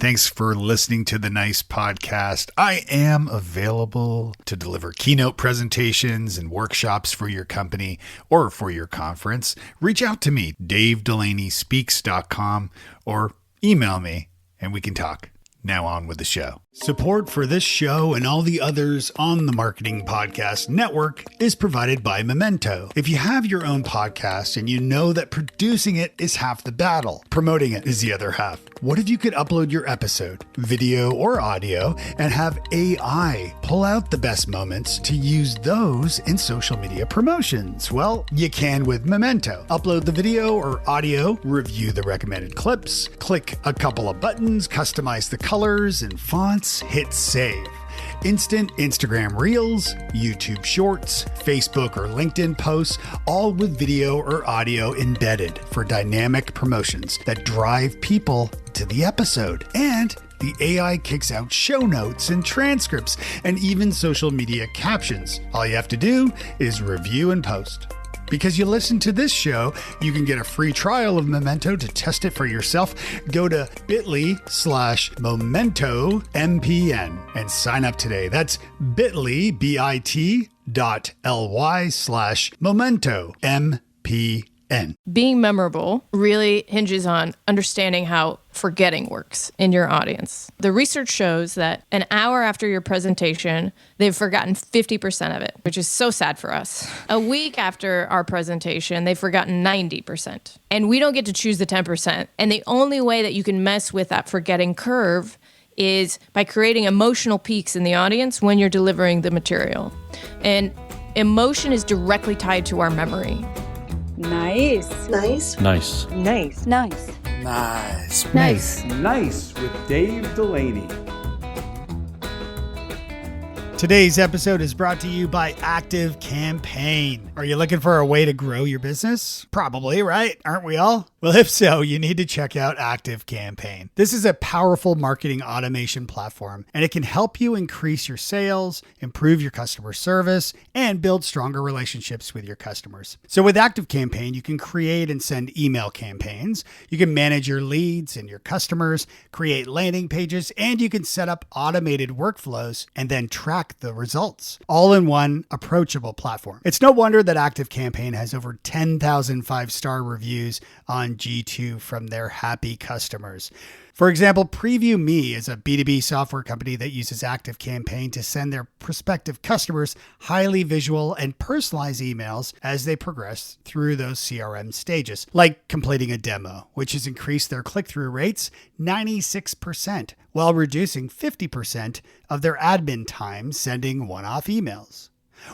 Thanks for listening to the Nice Podcast. I am available to deliver keynote presentations and workshops for your company or for your conference. Reach out to me, davedelaney.speaks.com, or email me and we can talk. Now on with the show. Support for this show and all the others on the Marketing Podcast Network is provided by Memento. If you have your own podcast and you know that producing it is half the battle, promoting it is the other half. What if you could upload your episode, video or audio, and have AI pull out the best moments to use those in social media promotions? Well, you can with Memento. Upload the video or audio, review the recommended clips, click a couple of buttons, customize the colors and fonts, hit save. Instant Instagram Reels, YouTube Shorts, Facebook or LinkedIn posts, all with video or audio embedded for dynamic promotions that drive people to the episode. And the AI kicks out show notes and transcripts and even social media captions. All you have to do is review and post. Because you listen to this show, you can get a free trial of Memento to test it for yourself. Go to bit.ly/MementoMPN and sign up today. That's bit.ly, bit.ly/MementoMPN. Being memorable really hinges on understanding how forgetting works in your audience. The research shows that an hour after your presentation, they've forgotten 50% of it, which is so sad for us. A week after our presentation, they've forgotten 90%. And we don't get to choose the 10%. And the only way that you can mess with that forgetting curve is by creating emotional peaks in the audience when you're delivering the material. And emotion is directly tied to our memory. Nice. Nice. Nice. Nice. Nice. Nice. Nice. Nice with Dave Delaney. Today's episode is brought to you by Active Campaign. Are you looking for a way to grow your business? Probably, right? Aren't we all? Well, if so, you need to check out Active Campaign. This is a powerful marketing automation platform, and it can help you increase your sales, improve your customer service, and build stronger relationships with your customers. So with Active Campaign, you can create and send email campaigns, you can manage your leads and your customers, create landing pages, and you can set up automated workflows and then track the results, all in one approachable platform. It's no wonder that Active Campaign has over 10,000 five-star reviews on G2 from their happy customers. For example, Preview Me is a B2B software company that uses Active Campaign to send their prospective customers highly visual and personalized emails as they progress through those CRM stages, like completing a demo, which has increased their click-through rates 96% while reducing 50% of their admin time sending one-off emails.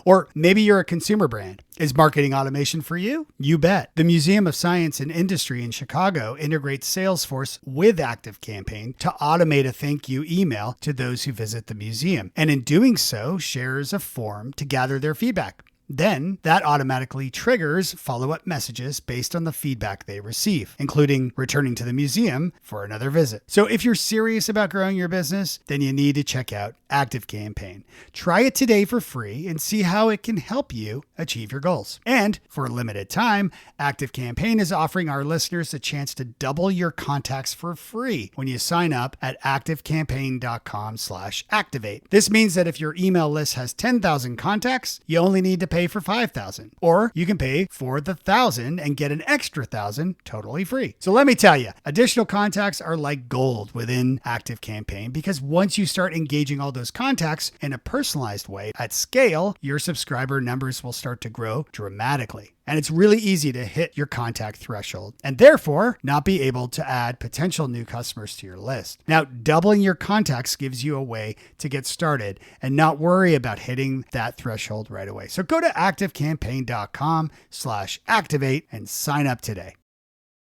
Or maybe you're a consumer brand. Is marketing automation for you? You bet. The Museum of Science and Industry in Chicago integrates Salesforce with Active Campaign to automate a thank you email to those who visit the museum. And in doing so, shares a form to gather their feedback. Then that automatically triggers follow-up messages based on the feedback they receive, including returning to the museum for another visit. So if you're serious about growing your business, then you need to check out Active Campaign. Try it today for free and see how it can help you achieve your goals. And for a limited time, Active Campaign is offering our listeners a chance to double your contacts for free when you sign up at activecampaign.com/activate. This means that if your email list has 10,000 contacts, you only need to pay for 5,000, or you can pay for the 1,000 and get an extra 1,000 totally free. So let me tell you, additional contacts are like gold within Active Campaign, because once you start engaging all those contacts in a personalized way at scale, your subscriber numbers will start to grow dramatically. And it's really easy to hit your contact threshold and therefore not be able to add potential new customers to your list. Now, doubling your contacts gives you a way to get started and not worry about hitting that threshold right away. So go to activecampaign.com/activate and sign up today.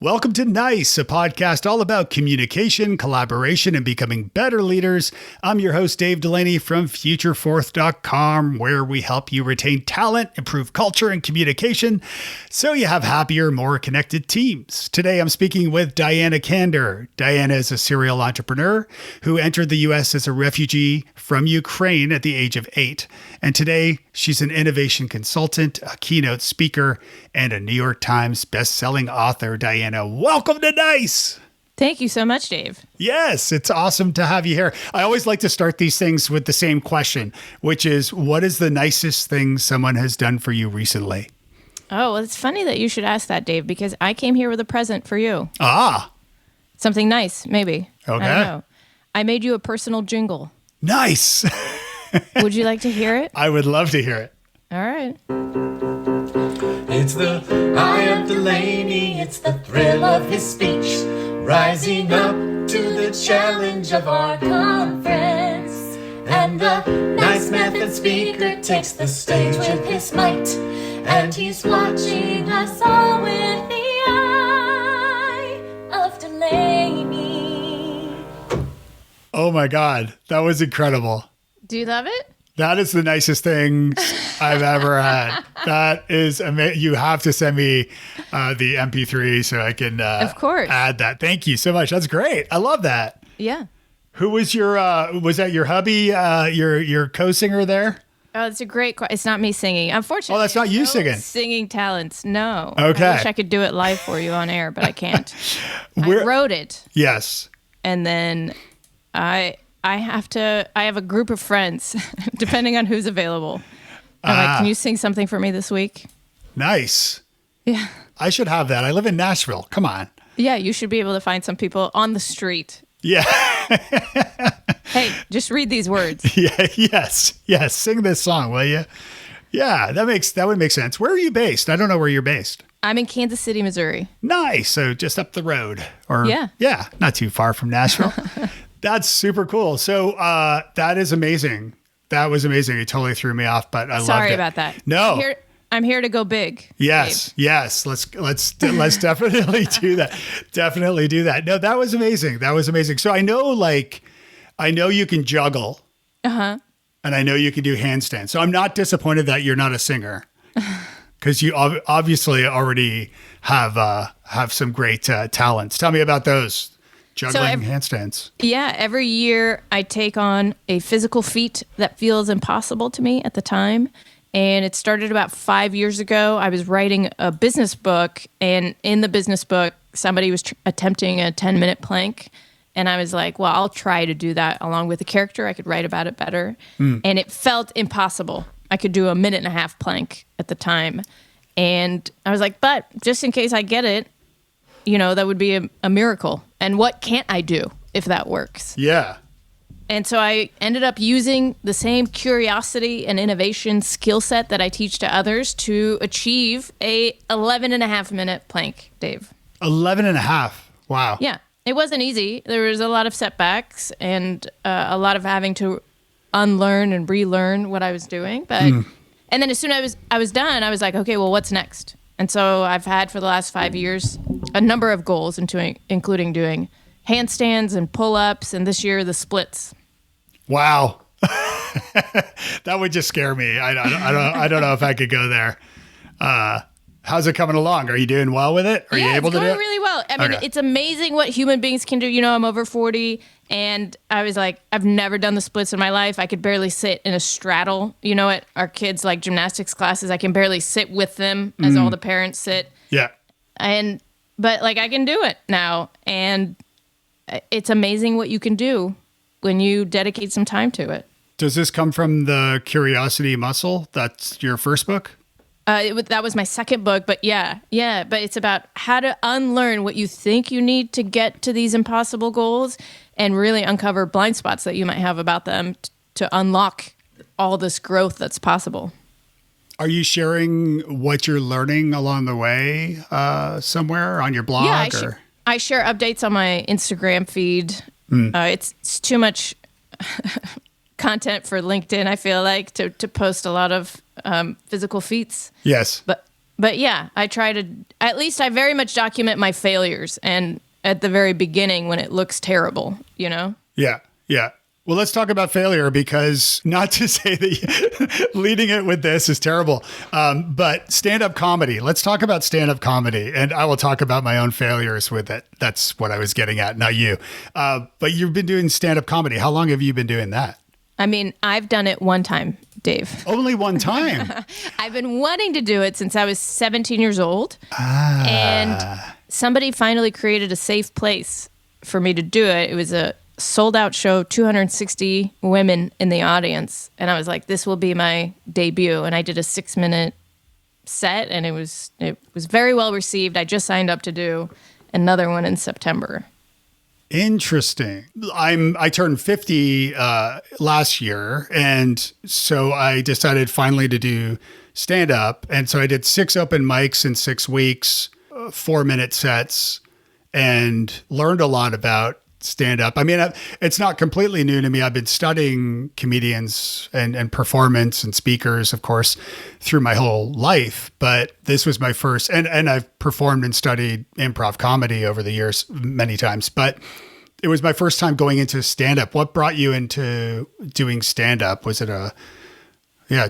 Welcome to Nice, a podcast all about communication, collaboration, and becoming better leaders. I'm your host, Dave Delaney from Futureforth.com, where we help you retain talent, improve culture and communication, so you have happier, more connected teams. Today, I'm speaking with Diana Kander. Diana is a serial entrepreneur who entered the U.S. as a refugee from Ukraine at the age of 8. And today, she's an innovation consultant, a keynote speaker, and a New York Times best-selling author. Diana, welcome to Nice. Thank you so much, Dave. Yes, it's awesome to have you here. I always like to start these things with the same question, which is, what is the nicest thing someone has done for you recently? Oh, well, it's funny that you should ask that, Dave, because I came here with a present for you. Ah, Something nice, maybe. Okay. I don't know. I made you a personal jingle. nice. Would you like to hear it? I would love to hear it. All right. It's the Eye of Delaney, it's the thrill of his speech, rising up to the challenge of our conference. And the nice method speaker takes the stage with his might, and he's watching us all with the Eye of Delaney. Oh my God, that was incredible. Do you love it? That is the nicest thing I've ever had. That is amazing. You have to send me the MP3 so I can Of course. add that. Thank you so much. That's great. I love that. Yeah. Who was your, was that your hubby, your co-singer there? Oh, it's a great question. It's not me singing. Unfortunately. Oh, that's not you no singing. Singing talents. No. Okay. I wish I could do it live for you on air, but I can't. I wrote it. Yes. And then I have a group of friends, depending on who's available. I'm like, can you sing something for me this week? Nice. Yeah. I should have that. I live in Nashville. Come on. Yeah, you should be able to find some people on the street. Yeah. Hey, just read these words. Yeah. Yes. Yes. Sing this song, will you? Yeah. That would make sense. Where are you based? I don't know where you're based. I'm in Kansas City, Missouri. Nice. So just up the road, or Yeah. not too far from Nashville. That's super cool. So that is amazing. That was amazing. It totally threw me off, but I loved it. Sorry about that. No. I'm here to go big. Yes. Dave. Yes. Let's definitely do that. Definitely do that. No, that was amazing. That was amazing. So I know you can juggle. Uh-huh. And I know you can do handstands. So I'm not disappointed that you're not a singer, because you obviously already have some great talents. Tell me about those. Juggling, handstands. Yeah, every year I take on a physical feat that feels impossible to me at the time. And it started about 5 years ago. I was writing a business book, and in the business book, somebody was attempting a 10-minute plank. And I was like, well, I'll try to do that along with the character. I could write about it better. And it felt impossible. I could do a 1.5-minute plank at the time. And I was like, but just in case I get it, that would be a miracle. And what can't I do if that works? Yeah. And so I ended up using the same curiosity and innovation skill set that I teach to others to achieve a 11.5-minute plank, Dave. 11.5. Wow. Yeah. It wasn't easy. There was a lot of setbacks and a lot of having to unlearn and relearn what I was doing. But and then as soon as I was done, I was like, okay, well, what's next? And so I've had for the last 5 years a number of goals, including doing handstands and pull-ups, and this year the splits. Wow. That would just scare me. I don't know if I could go there. How's it coming along? Are you doing well with it? Are you able to do it? It's going really well. I mean, It's amazing what human beings can do. I'm over 40, and I was like, I've never done the splits in my life. I could barely sit in a straddle. At our kids' like gymnastics classes, I can barely sit with them as all the parents sit. Yeah. But I can do it now, and it's amazing what you can do when you dedicate some time to it. Does this come from the Curiosity Muscle? That's your first book? That was my second book, but yeah. But it's about how to unlearn what you think you need to get to these impossible goals and really uncover blind spots that you might have about them to unlock all this growth that's possible. Are you sharing what you're learning along the way somewhere on your blog? Yeah, I share updates on my Instagram feed. It's too much content for LinkedIn, I feel like, to post a lot of physical feats. Yes. But yeah, I try to, at least I very much document my failures and at the very beginning when it looks terrible, Yeah. Yeah. Well, let's talk about failure, because not to say that leading it with this is terrible, but stand-up comedy. Let's talk about stand-up comedy, and I will talk about my own failures with it. That's what I was getting at, not you. But you've been doing stand-up comedy. How long have you been doing that? I mean, I've done it one time, Dave. Only one time? I've been wanting to do it since I was 17 years old. And somebody finally created a safe place for me to do it. It was a sold out show, 260 women in the audience. And I was like, this will be my debut. And I did a 6-minute set, and it was very well received. I just signed up to do another one in September. Interesting. I turned 50 last year, and so I decided finally to do stand up. And so I did 6 open mics in 6 weeks, 4-minute sets, and learned a lot about stand up. I mean, it's not completely new to me. I've been studying comedians and performance and speakers, of course, through my whole life. But this was my first, and I've performed and studied improv comedy over the years many times, but it was my first time going into stand up. What brought you into doing stand up? Was it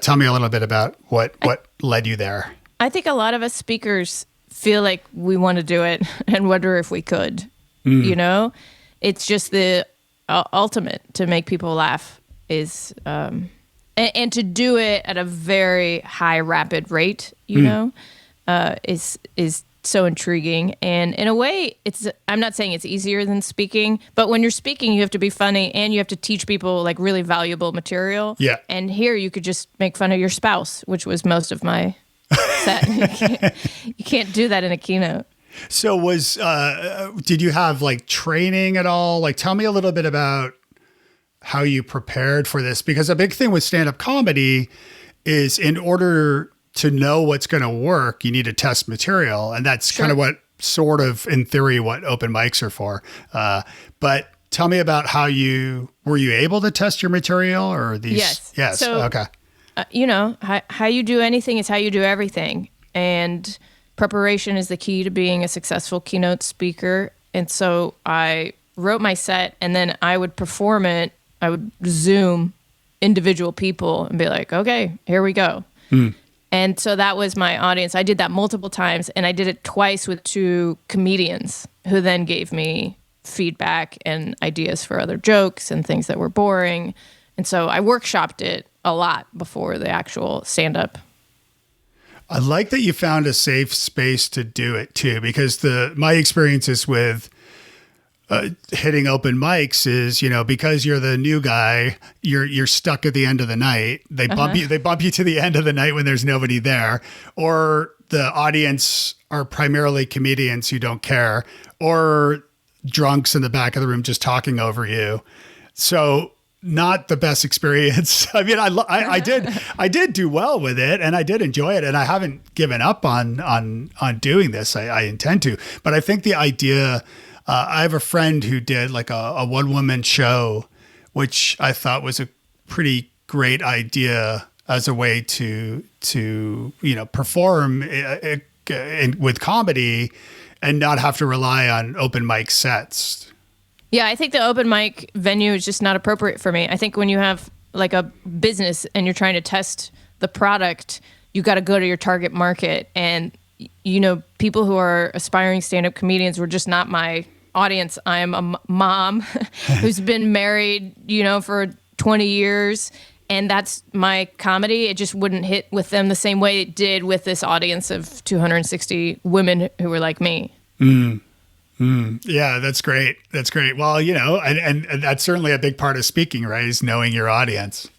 tell me a little bit about what led you there. I think a lot of us speakers feel like we want to do it and wonder if we could, you know? It's just the ultimate to make people laugh is, and to do it at a very high, rapid rate, you know, is so intriguing. And in a way, I'm not saying it's easier than speaking, but when you're speaking, you have to be funny and you have to teach people like really valuable material. Yeah. And here you could just make fun of your spouse, which was most of my set. You can't do that in a keynote. So did you have like training at all? Like, tell me a little bit about how you prepared for this, because a big thing with stand-up comedy is in order to know what's going to work, you need to test material. And that's kind of what sort of, in theory, what open mics are for. But tell me about were you able to test your material or these? Yes. Yes. So, okay. You know, how you do anything is how you do everything. And preparation is the key to being a successful keynote speaker. And so I wrote my set and then I would perform it. I would Zoom individual people and be like, okay, here we go. And so that was my audience. I did that multiple times, and I did it twice with 2 comedians who then gave me feedback and ideas for other jokes and things that were boring. And so I workshopped it a lot before the actual stand-up. I like that you found a safe space to do it too, because my experiences with hitting open mics is, you know, because you're the new guy, you're stuck at the end of the night. They bump you to the end of the night when there's nobody there, or the audience are primarily comedians who don't care, or drunks in the back of the room just talking over you. So not the best experience. I mean, I did do well with it, and I did enjoy it, and I haven't given up on doing this. I intend to, but I think the idea. I have a friend who did like a one-woman show, which I thought was a pretty great idea as a way to perform with comedy and not have to rely on open mic sets. Yeah, I think the open mic venue is just not appropriate for me. I think when you have like a business and you're trying to test the product, you got to go to your target market. And, you know, people who are aspiring stand-up comedians were just not my audience. I am a mom who's been married, you know, for 20 years. And that's my comedy. It just wouldn't hit with them the same way it did with this audience of 260 women who were like me. Yeah, that's great. That's great. Well, you know, and that's certainly a big part of speaking, right? Is knowing your audience.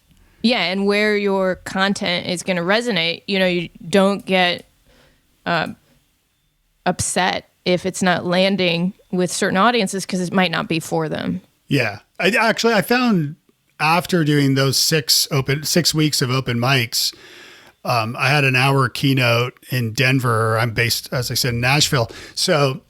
Yeah, and where your content is going to resonate. You know, you don't get upset if it's not landing with certain audiences because it might not be for them. Yeah. I found after doing those 6 weeks of open mics, I had an hour keynote in Denver. I'm based, as I said, in Nashville. So,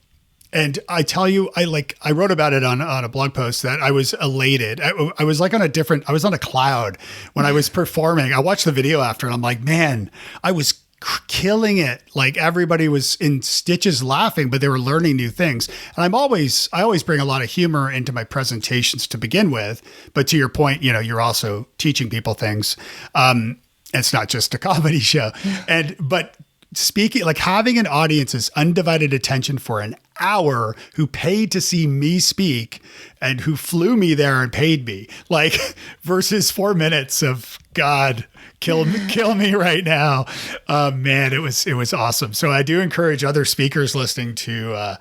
and I tell you, I wrote about it on a blog post that I was elated. I was like I was on a cloud when I was performing. I watched the video after and I'm like, man, I was killing it. Like everybody was in stitches laughing, but they were learning new things. And I always bring a lot of humor into my presentations to begin with. But to your point, you know, you're also teaching people things. It's not just a comedy show. But speaking, like having an audience's undivided attention for an hour who paid to see me speak and who flew me there and paid me, like versus 4 minutes of God, kill me right now. Man, it was awesome. So I do encourage other speakers listening to,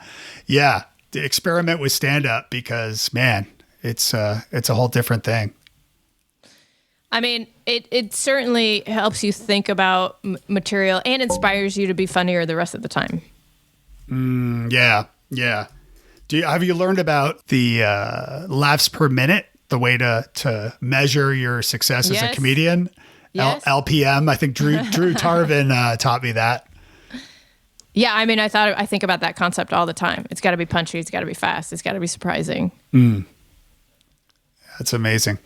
experiment with stand-up because, man, it's a whole different thing. I mean, it certainly helps you think about material and inspires you to be funnier the rest of the time. Yeah. Have you learned about the laughs per minute, the way to measure your success as a comedian? Yes. LPM. I think Drew Tarvin taught me that. Yeah, I mean, I think about that concept all the time. It's got to be punchy. It's got to be fast. It's got to be surprising. That's amazing.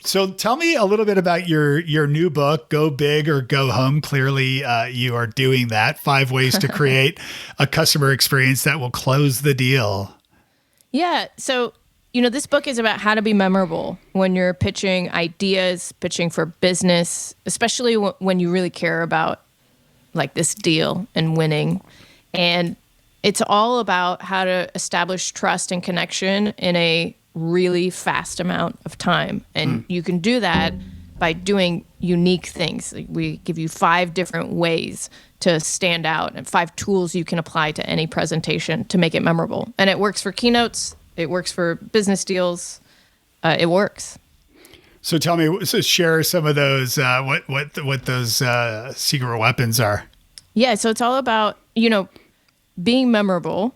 So tell me a little bit about your new book, Go Big or Go Home. Clearly, you are doing that. 5 ways to create a customer experience that will close the deal. Yeah. So, this book is about how to be memorable when you're pitching ideas, pitching for business, especially when you really care about like this deal and winning. And it's all about how to establish trust and connection in a really fast amount of time. And you can do that by doing unique things. Like we give you 5 different ways to stand out and 5 tools you can apply to any presentation to make it memorable. And it works for keynotes. It works for business deals. It works. So tell me, share some of those, what those secret weapons are. Yeah. So it's all about, being memorable.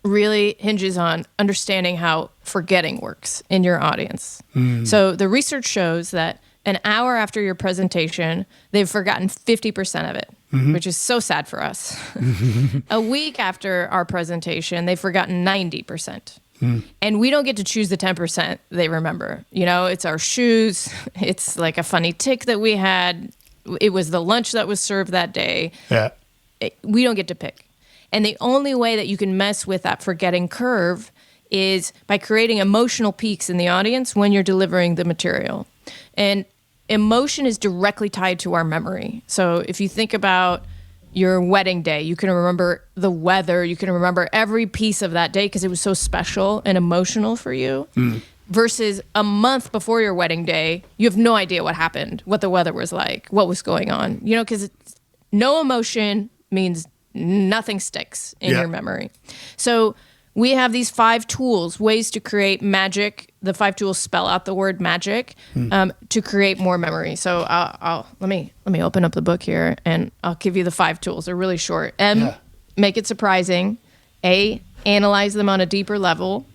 Really hinges on understanding how forgetting works in your audience. So the research shows that an hour after your presentation, they've forgotten 50% of it, which is so sad for us. A week after our presentation, they've forgotten 90%. And we don't get to choose the 10% they remember. It's our shoes. It's like a funny tick that we had. It was the lunch that was served that day. Yeah. We don't get to pick. And the only way that you can mess with that forgetting curve is by creating emotional peaks in the audience when you're delivering the material. And emotion is directly tied to our memory. So if you think about your wedding day, you can remember the weather, you can remember every piece of that day because it was so special and emotional for you. Versus a month before your wedding day, you have no idea what happened, what the weather was like, what was going on. Because no emotion means nothing sticks in your memory. So we have these 5 tools, ways to create magic. The 5 tools spell out the word magic to create more memory. So let me open up the book here and I'll give you the 5 tools. They're really short. Make it surprising. A, analyze them on a deeper level.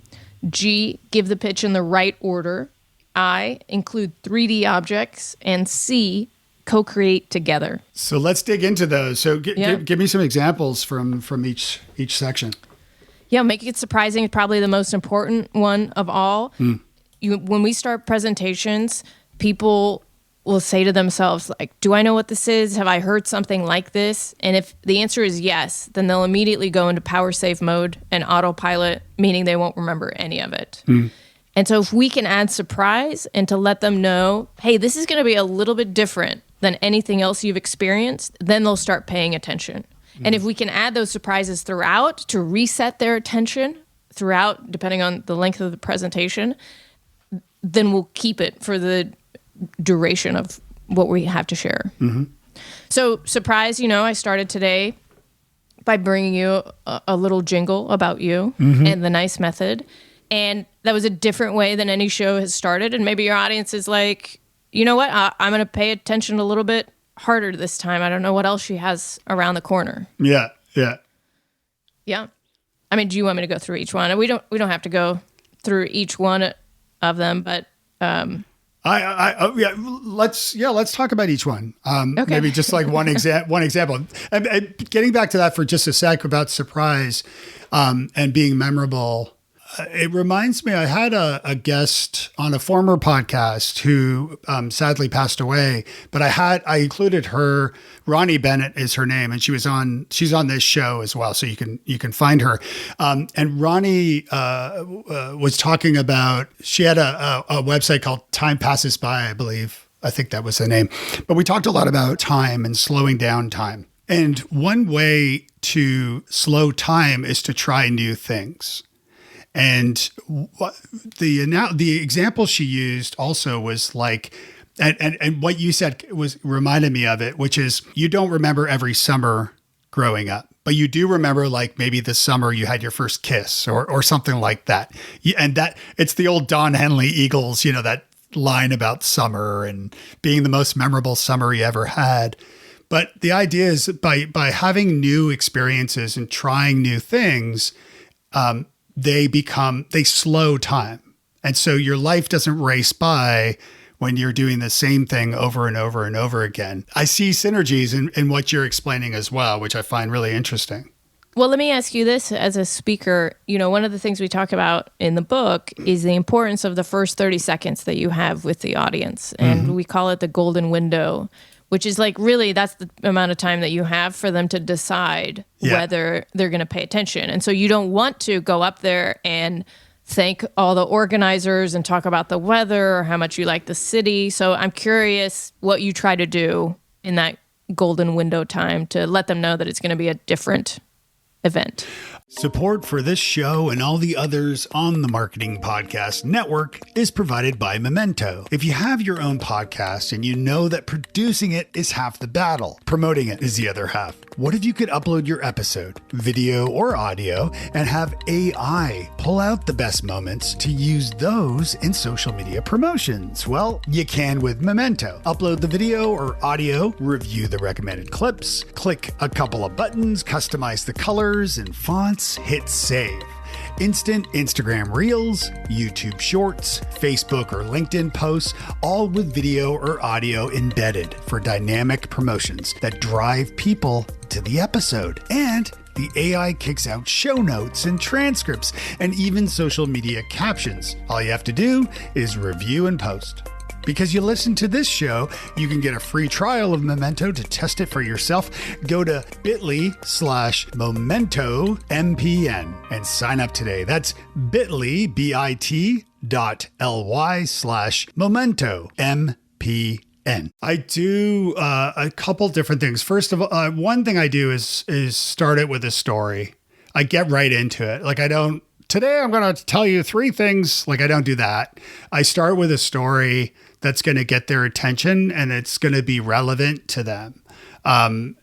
G, give the pitch in the right order. I, include 3D objects. And C, co-create together. So let's dig into those. So give me some examples from each section. Yeah, make it surprising is probably the most important one of all. When we start presentations, people will say to themselves, like, do I know what this is? Have I heard something like this? And if the answer is yes, then they'll immediately go into power save mode and autopilot, meaning they won't remember any of it. And so if we can add surprise and to let them know, hey, this is going to be a little bit different than anything else you've experienced, then they'll start paying attention. And if we can add those surprises throughout to reset their attention throughout, depending on the length of the presentation, then we'll keep it for the duration of what we have to share. So surprise, I started today by bringing you a little jingle about you and the nice method. And that was a different way than any show has started. And maybe your audience is like, you know what? I'm going to pay attention a little bit harder this time. I don't know what else she has around the corner. Yeah. I mean, do you want me to go through each one? We don't have to go through each one of them, but let's talk about each one. Okay. Maybe just like one example. And getting back to that for just a sec about surprise and being memorable. It reminds me, I had a guest on a former podcast who sadly passed away, but I included her. Ronnie Bennett is her name, and she's on this show as well, so you can find her. And Ronnie was talking about, she had a website called Time Passes By, I believe. I think that was the name. But we talked a lot about time and slowing down time. And one way to slow time is to try new things. And the example she used also was like, and what you said reminded me of it, which is you don't remember every summer growing up. but you do remember like maybe this summer you had your first kiss or something like that. And that it's the old Don Henley Eagles, that line about summer and being the most memorable summer you ever had. But the idea is by having new experiences and trying new things, they slow time. And so your life doesn't race by when you're doing the same thing over and over and over again. I see synergies in what you're explaining as well, which I find really interesting. Well, let me ask you this as a speaker. One of the things we talk about in the book is the importance of the first 30 seconds that you have with the audience. And we call it the golden window, which is like really that's the amount of time that you have for them to decide whether they're going to pay attention. And so you don't want to go up there and thank all the organizers and talk about the weather or how much you like the city. So I'm curious what you try to do in that golden window time to let them know that it's going to be a different event. Support for this show and all the others on the Marketing Podcast Network is provided by Memento. If you have your own podcast and you know that producing it is half the battle, promoting it is the other half. What if you could upload your episode, video or audio, and have AI pull out the best moments to use those in social media promotions? Well, you can with Memento. Upload the video or audio, review the recommended clips, click a couple of buttons, customize the colors and fonts, hit save. Instant Instagram Reels, YouTube Shorts, Facebook or LinkedIn posts, all with video or audio embedded for dynamic promotions that drive people to the episode. And the AI kicks out show notes and transcripts and even social media captions. All you have to do is review and post. Because you listen to this show, you can get a free trial of Memento to test it for yourself. Go to bit.ly/MementoMPN and sign up today. That's bit.ly, bit.ly/MementoMPN. I do a couple different things. First of all, one thing I do is start it with a story. I get right into it. Today I'm going to tell you 3 things. I don't do that. I start with a story that's going to get their attention and it's going to be relevant to them. And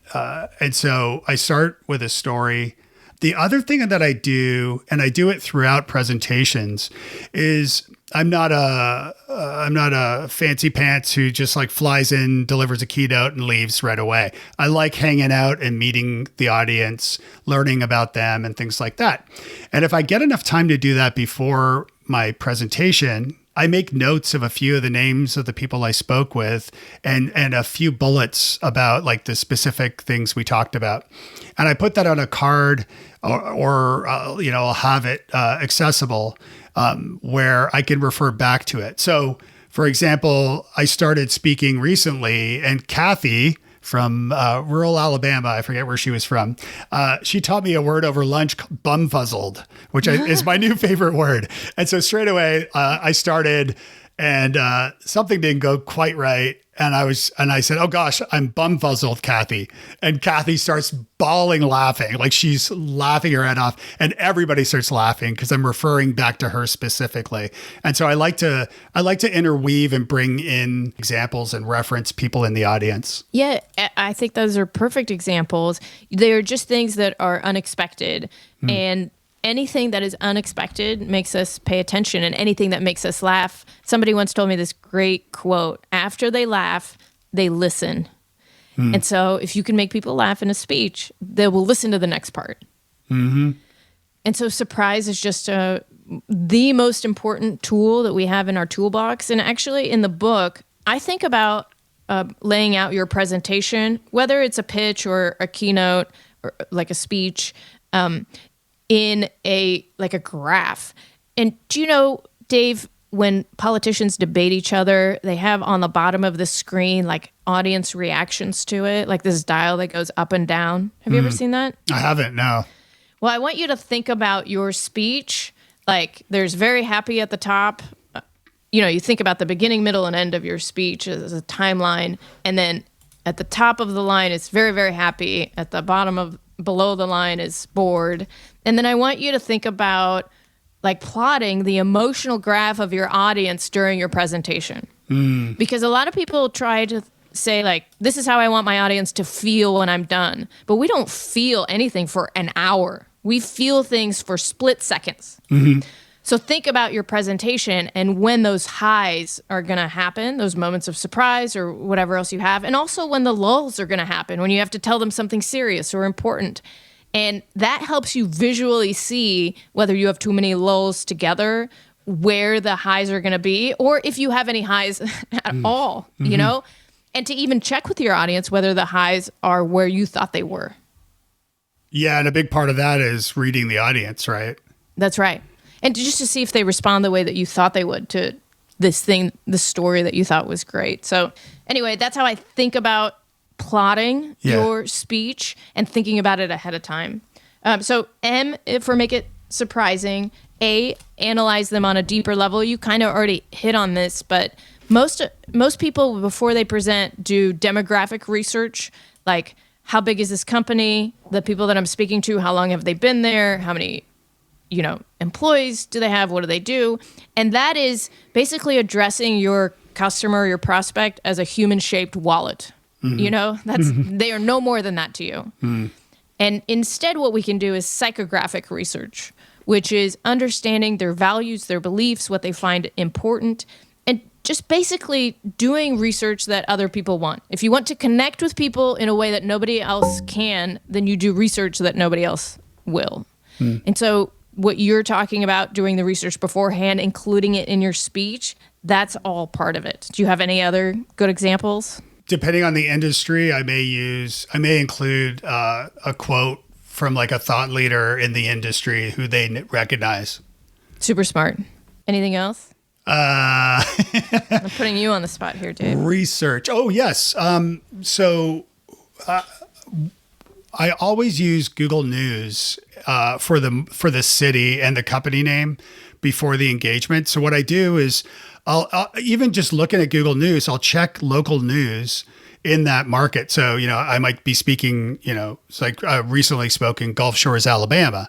so I start with a story. The other thing that I do, and I do it throughout presentations, is I'm not a fancy pants who just flies in, delivers a keynote and leaves right away. I like hanging out and meeting the audience, learning about them and things like that. And if I get enough time to do that before my presentation, I make notes of a few of the names of the people I spoke with and a few bullets about the specific things we talked about. And I put that on a card or I'll have it accessible where I can refer back to it. So, for example, I started speaking recently and Kathy from rural Alabama, I forget where she was from, she taught me a word over lunch, bumfuzzled, which is my new favorite word. And so straight away I started and something didn't go quite right. And I said, "Oh gosh, I'm bumfuzzled, Kathy." And Kathy starts bawling laughing, she's laughing her head off, and everybody starts laughing because I'm referring back to her specifically. And so I like to interweave and bring in examples and reference people in the audience. Yeah, I think those are perfect examples. They're just things that are unexpected, and anything that is unexpected makes us pay attention, and anything that makes us laugh. Somebody once told me this great quote: after they laugh, they listen. And so if you can make people laugh in a speech, they will listen to the next part. And so surprise is just the most important tool that we have in our toolbox. And actually in the book, I think about laying out your presentation, whether it's a pitch or a keynote or a speech, in a graph. And do you know, Dave, when politicians debate each other, they have on the bottom of the screen audience reactions to it, this dial that goes up and down. Have you ever seen that? I haven't, no. Well, I want you to think about your speech. There's very happy at the top. You think about the beginning, middle, and end of your speech as a timeline. And then at the top of the line, it's very, very happy. At the bottom below the line is bored. And then I want you to think about plotting the emotional graph of your audience during your presentation. Because a lot of people try to say like, this is how I want my audience to feel when I'm done. But we don't feel anything for an hour. We feel things for split seconds. So think about your presentation and when those highs are going to happen, those moments of surprise or whatever else you have. And also when the lulls are going to happen, when you have to tell them something serious or important. And that helps you visually see whether you have too many lulls together, where the highs are going to be, or if you have any highs at all, you know? And to even check with your audience whether the highs are where you thought they were. Yeah, and a big part of that is reading the audience, right? That's right. And just to see if they respond the way that you thought they would to this thing, the story that you thought was great. So anyway, that's how I think about plotting your speech and thinking about it ahead of time. So M, for make it surprising. A, analyze them on a deeper level. You kind of already hit on this, but most people before they present do demographic research, like how big is this company, the people that I'm speaking to, how long have they been there, how many employees do they have? What do they do? And that is basically addressing your customer, your prospect as a human-shaped wallet. They are no more than that to you. And instead, what we can do is psychographic research, which is understanding their values, their beliefs, what they find important, and just basically doing research that other people want. If you want to connect with people in a way that nobody else can, then you do research that nobody else will. And so what you're talking about, doing the research beforehand, including it in your speech, that's all part of it. Do you have any other good examples? Depending on the industry, I may include a quote from like a thought leader in the industry who they recognize. Super smart. Anything else? I'm putting you on the spot here, Dave. Research. Oh, yes. I always use Google News for the city and the company name before the engagement. So what I do is I'll even just looking at Google News, I'll check local news in that market. So, I might be speaking, it's like recently spoke in Gulf Shores, Alabama.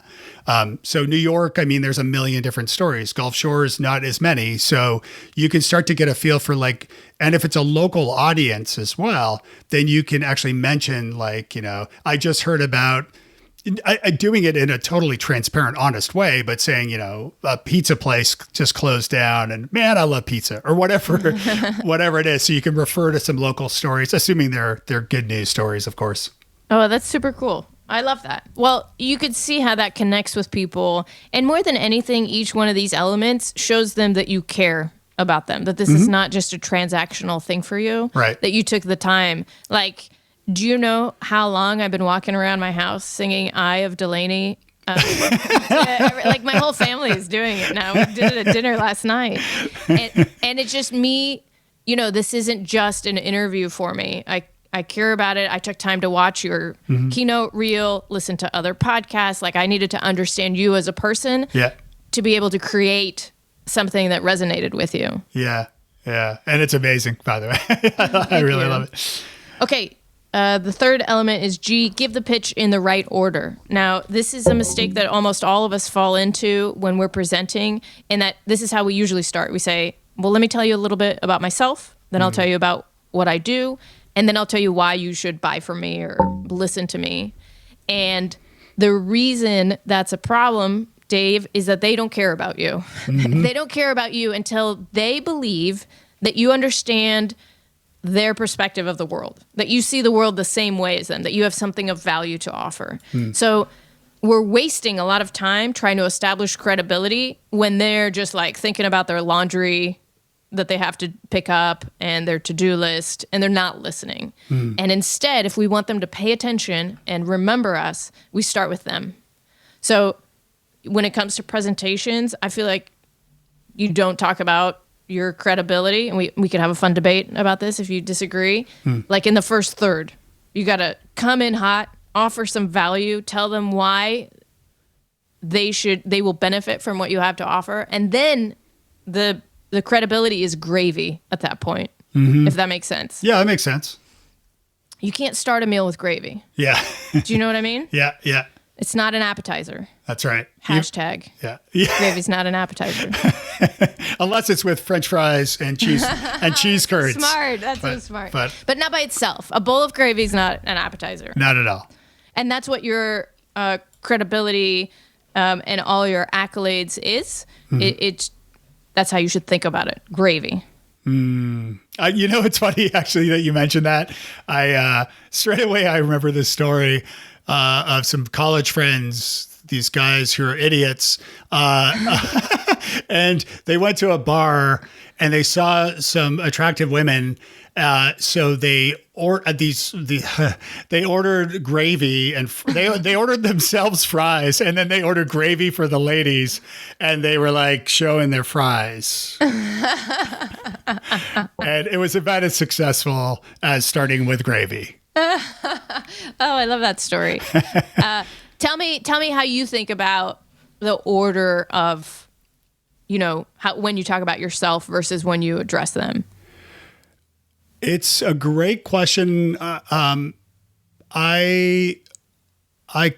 So New York, there's a million different stories. Gulf Shores, not as many. So you can start to get a feel for and if it's a local audience as well, then you can actually mention I just heard about doing it in a totally transparent, honest way, but saying, a pizza place just closed down and man, I love pizza or whatever, whatever it is. So you can refer to some local stories, assuming they're good news stories, of course. Oh, that's super cool. I love that. Well, you could see how that connects with people. And more than anything, each one of these elements shows them that you care about them, that this is not just a transactional thing for you, right? That you took the time. Do you know how long I've been walking around my house singing Eye of Delaney? My whole family is doing it now. We did it at dinner last night. And it's just me, this isn't just an interview for me. I care about it. I took time to watch your keynote reel, listen to other podcasts. I needed to understand you as a person to be able to create something that resonated with you. Yeah. And it's amazing, by the way. I really love it. Okay. The third element is G, give the pitch in the right order. Now, this is a mistake that almost all of us fall into when we're presenting, and that this is how we usually start. We say, well, let me tell you a little bit about myself, then I'll tell you about what I do, and then I'll tell you why you should buy from me or listen to me. And the reason that's a problem, Dave, is that they don't care about you. They don't care about you until they believe that you understand their perspective of the world, that you see the world the same way as them, that you have something of value to offer. So we're wasting a lot of time trying to establish credibility when they're just thinking about their laundry that they have to pick up and their to-do list, and they're not listening. And instead, if we want them to pay attention and remember us, we start with them. So when it comes to presentations, I feel like you don't talk about your credibility, and we could have a fun debate about this if you disagree. In the first third, you got to come in hot, offer some value, tell them why they will benefit from what you have to offer, and then the credibility is gravy at that point, if that makes sense. Yeah, that makes sense. You can't start a meal with gravy. Yeah. Do you know what I mean? Yeah. It's not an appetizer. That's right. Hashtag. Yeah. Gravy's not an appetizer. Unless it's with French fries and cheese and cheese curds. Smart. That's so smart. But not by itself. A bowl of gravy is not an appetizer. not at all. And that's what your credibility and all your accolades is. That's how you should think about it. Gravy. It's funny actually that you mentioned that. I straight away I remember this story of some college friends, these guys who are idiots, and they went to a bar and they saw some attractive women. So they they ordered gravy and they ordered themselves fries, and then they ordered gravy for the ladies, and they were like showing their fries. And it was about as successful as starting with gravy. Oh, I love that story. Tell me how you think about the order of, when you talk about yourself versus when you address them. It's a great question. I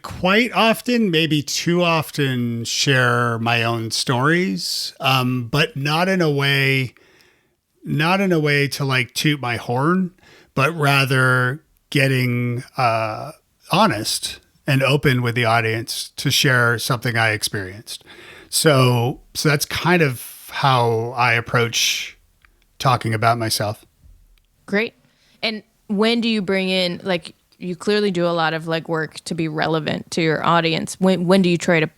quite often, maybe too often, share my own stories, but not in a way to like toot my horn, but rather getting honest and open with the audience to share something I experienced. So that's kind of how I approach talking about myself. Great. And when do you bring in, like, you clearly do a lot of legwork to be relevant to your audience. When do you try to,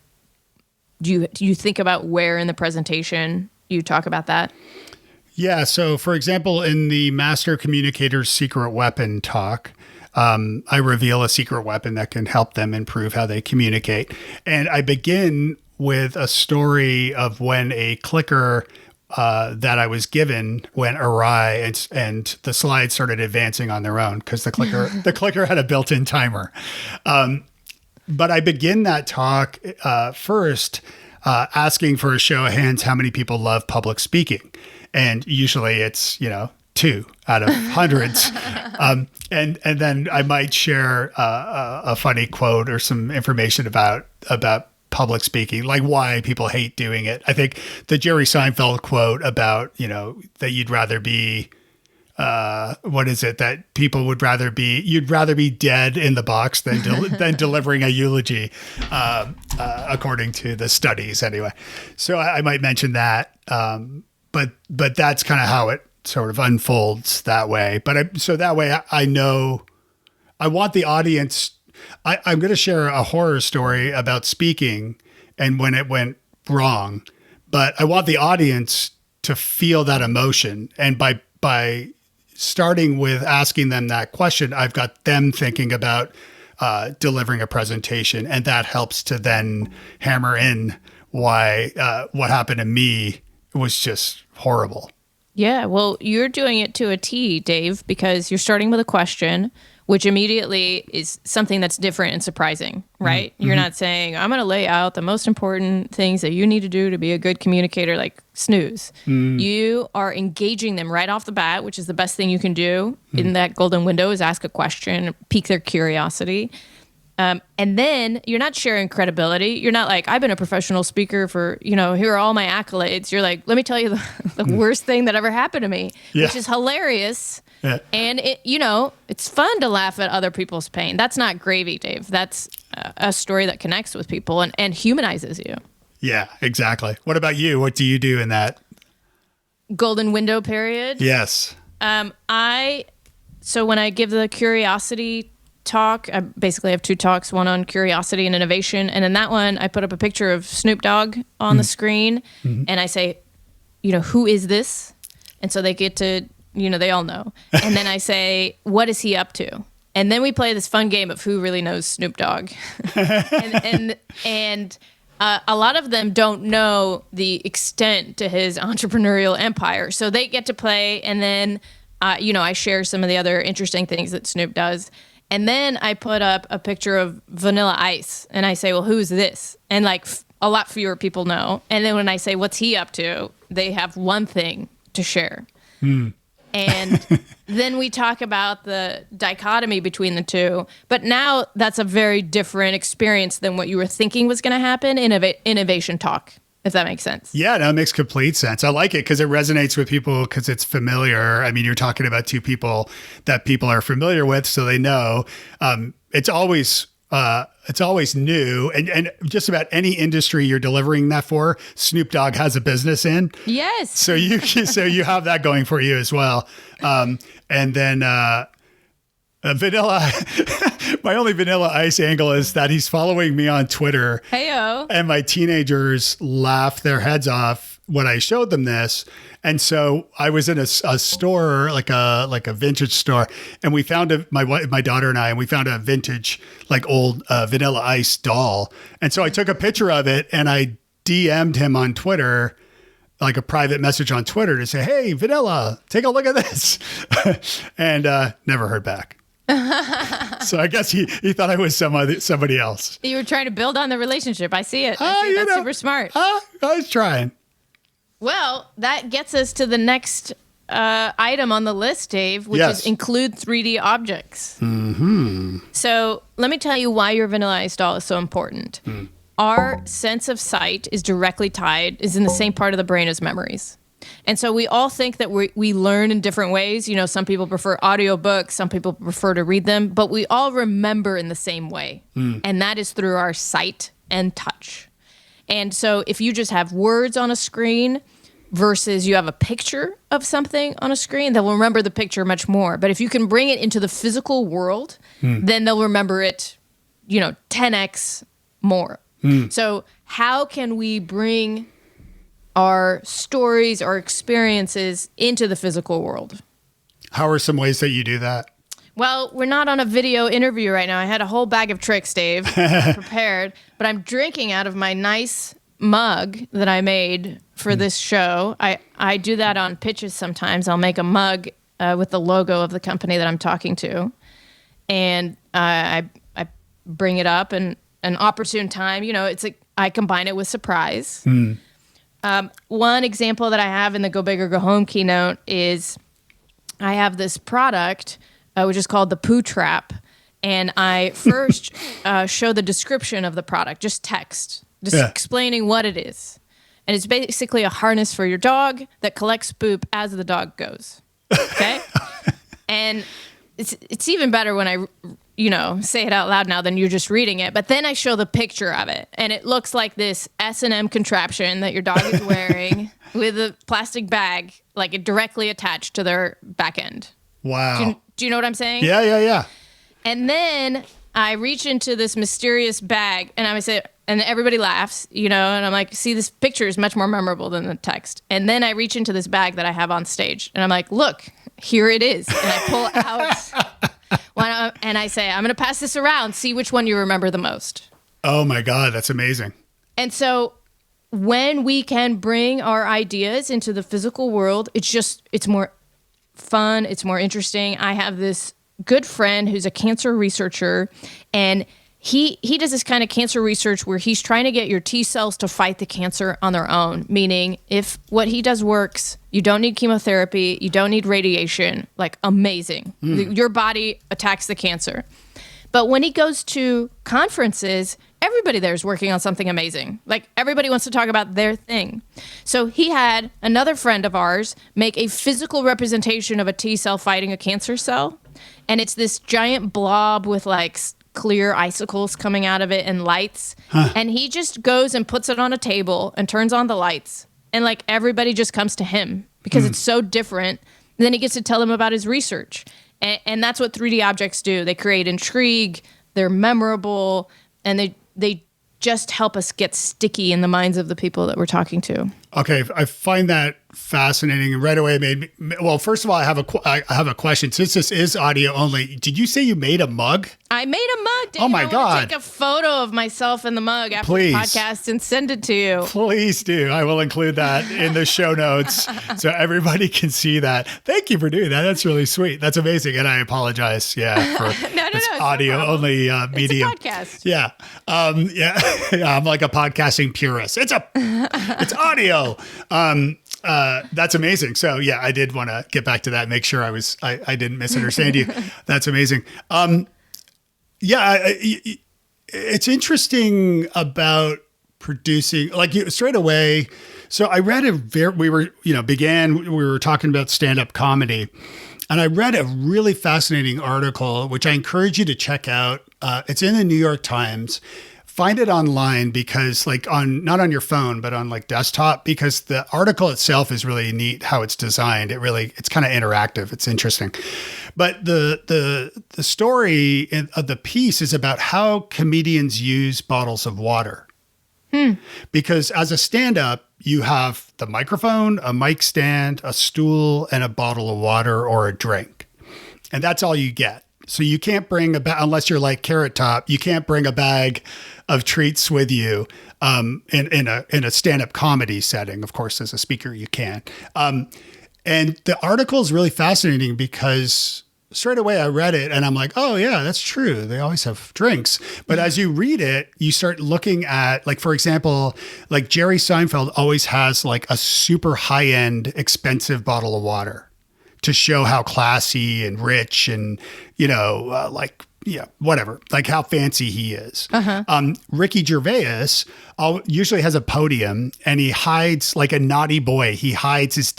do you think about where in the presentation you talk about that? Yeah. So for example, in the Master Communicator's Secret Weapon talk, I reveal a secret weapon that can help them improve how they communicate. And I begin with a story of when a clicker that I was given went awry, and the slides started advancing on their own because the clicker had a built-in timer. But I begin that talk first asking for a show of hands how many people love public speaking, and usually it's 2 out of hundreds. And then I might share a funny quote or some information about public speaking, like why people hate doing it. I think the Jerry Seinfeld quote about, that you'd rather be, that people would rather be, you'd rather be dead in the box than delivering a eulogy, according to the studies anyway. So I might mention that. But that's kind of how it sort of unfolds that way. So that way I know I want the audience. I'm going to share a horror story about speaking and when it went wrong, but I want the audience to feel that emotion. And by starting with asking them that question, I've got them thinking about delivering a presentation, and that helps to then hammer in why what happened to me was just horrible. Yeah, well, you're doing it to a T, Dave, because you're starting with a question, which immediately is something that's different and surprising, right? Mm-hmm. You're not saying, I'm going to lay out the most important things that you need to do to be a good communicator, like snooze. Mm. You are engaging them right off the bat, which is the best thing you can do in that golden window, is ask a question, pique their curiosity. And then you're not sharing credibility. You're not like, I've been a professional speaker for, here are all my accolades. You're like, let me tell you the worst thing that ever happened to me, which is hilarious. Yeah. And it's fun to laugh at other people's pain. That's not gravy, Dave. That's a story that connects with people and humanizes you. Yeah, exactly. What about you? What do you do in that golden window period? Yes. So when I give the curiosity talk, I basically have 2 talks, one on curiosity and innovation. And in that one, I put up a picture of Snoop Dogg on the screen, and I say, who is this? And so they get to, they all know. And then I say, what is he up to? And then we play this fun game of who really knows Snoop Dogg. and a lot of them don't know the extent to his entrepreneurial empire. So they get to play, and then, I share some of the other interesting things that Snoop does. And then I put up a picture of Vanilla Ice, and I say, well, who's this? And a lot fewer people know. And then when I say, what's he up to? They have one thing to share. And then we talk about the dichotomy between the two. But now that's a very different experience than what you were thinking was going to happen in innovation talk, if that makes sense. Yeah, no, it makes complete sense. I like it because it resonates with people because it's familiar. I mean, you're talking about two people that people are familiar with, so they know. It's always new, and just about any industry you're delivering that for, Snoop Dogg has a business in. Yes. So you have that going for you as well. And then Vanilla, my only Vanilla Ice angle is that he's following me on Twitter. Heyo. And my teenagers laughed their heads off when I showed them this. And so I was in a store, like a vintage store, and we found my daughter and I, and we found a vintage, like old Vanilla Ice doll. And so I took a picture of it and I DM'd him on Twitter, like a private message on Twitter to say, "Hey, Vanilla, take a look at this." And never heard back. So I guess he thought I was somebody else. You were trying to build on the relationship. I see it. I see that's super smart. I was trying. Well, that gets us to the next item on the list, Dave, which is include 3D objects. Mm-hmm. So let me tell you why your Vanilla Ice doll is so important. Our sense of sight is directly tied, is in the same part of the brain as memories. And so we all think that we learn in different ways. You know, some people prefer audiobooks, some people prefer to read them, but we all remember in the same way. And that is through our sight and touch. And so if you just have words on a screen versus you have a picture of something on a screen, they'll remember the picture much more. But if you can bring it into the physical world, then they'll remember it, 10x more. So how can we bring our stories, our experiences into the physical world? How are some ways that you do that? Well, we're not on a video interview right now. I had a whole bag of tricks, Dave, prepared, but I'm drinking out of my nice mug that I made for this show. I do that on pitches sometimes. I'll make a mug with the logo of the company that I'm talking to, and I bring it up and an opportune time. It's like I combine it with surprise. One example that I have in the Go Big or Go Home keynote is I have this product which is called the Poo Trap. And I first show the description of the product, just text, explaining what it is. And it's basically a harness for your dog that collects poop as the dog goes. Okay? And it's even better when I, say it out loud now than you're just reading it. But then I show the picture of it. And it looks like this S&M contraption that your dog is wearing with a plastic bag, like it directly attached to their back end. Wow. Do you know what I'm saying? Yeah. And then I reach into this mysterious bag and I would say, and everybody laughs, and I'm like, see, this picture is much more memorable than the text. And then I reach into this bag that I have on stage and I'm like, look, here it is. And I pull out and I say, I'm going to pass this around, see which one you remember the most. Oh my God, that's amazing. And so when we can bring our ideas into the physical world, it's more fun, it's more interesting. I have this good friend who's a cancer researcher, and he does this kind of cancer research where he's trying to get your T cells to fight the cancer on their own, meaning if what he does works, you don't need chemotherapy, you don't need radiation, like amazing. Your body attacks the cancer. But when he goes to conferences, everybody there is working on something amazing. Like everybody wants to talk about their thing. So he had another friend of ours make a physical representation of a T cell fighting a cancer cell. And it's this giant blob with like clear icicles coming out of it and lights. And he just goes and puts it on a table and turns on the lights. And like everybody just comes to him because it's so different. And then he gets to tell them about his research. And that's what 3D objects do. They create intrigue, they're memorable, and they just help us get sticky in the minds of the people that we're talking to. Okay, I find that fascinating. Right away, it made me. Well, first of all, I have a question. Since this is audio only, did you say you made a mug? I made a mug. Dave. Oh my God! Take a photo of myself in the mug after Please. the podcast and send it to you. Please do. I will include that in the show notes so everybody can see that. Thank you for doing that. That's really sweet. That's amazing. And I apologize. Yeah, for no, this audio only medium. It's a podcast. Yeah. Yeah. I'm like a podcasting purist. It's audio. That's amazing. So yeah, I did want to get back to that, make sure I didn't misunderstand you. That's amazing. It's interesting about producing, like you straight away. So I read we were talking about stand-up comedy, and I read a really fascinating article, which I encourage you to check out. It's in the New York Times. Find it online, because not on your phone, but on like desktop, because the article itself is really neat how it's designed. It's kind of interactive. It's interesting. But the story of the piece is about how comedians use bottles of water. Because as a stand-up, you have the microphone, a mic stand, a stool, and a bottle of water or a drink. And that's all you get. So you can't bring unless you're like Carrot Top, you can't bring a bag of treats with you in a stand-up comedy setting. Of course, as a speaker, you can. And the article is really fascinating because straight away I read it and I'm like, oh yeah, that's true. They always have drinks. But as you read it, you start looking at, like, for example, like Jerry Seinfeld always has like a super high-end expensive bottle of water to show how classy and rich and, whatever, like how fancy he is. Ricky Gervais usually has a podium and he hides, like a naughty boy, he hides his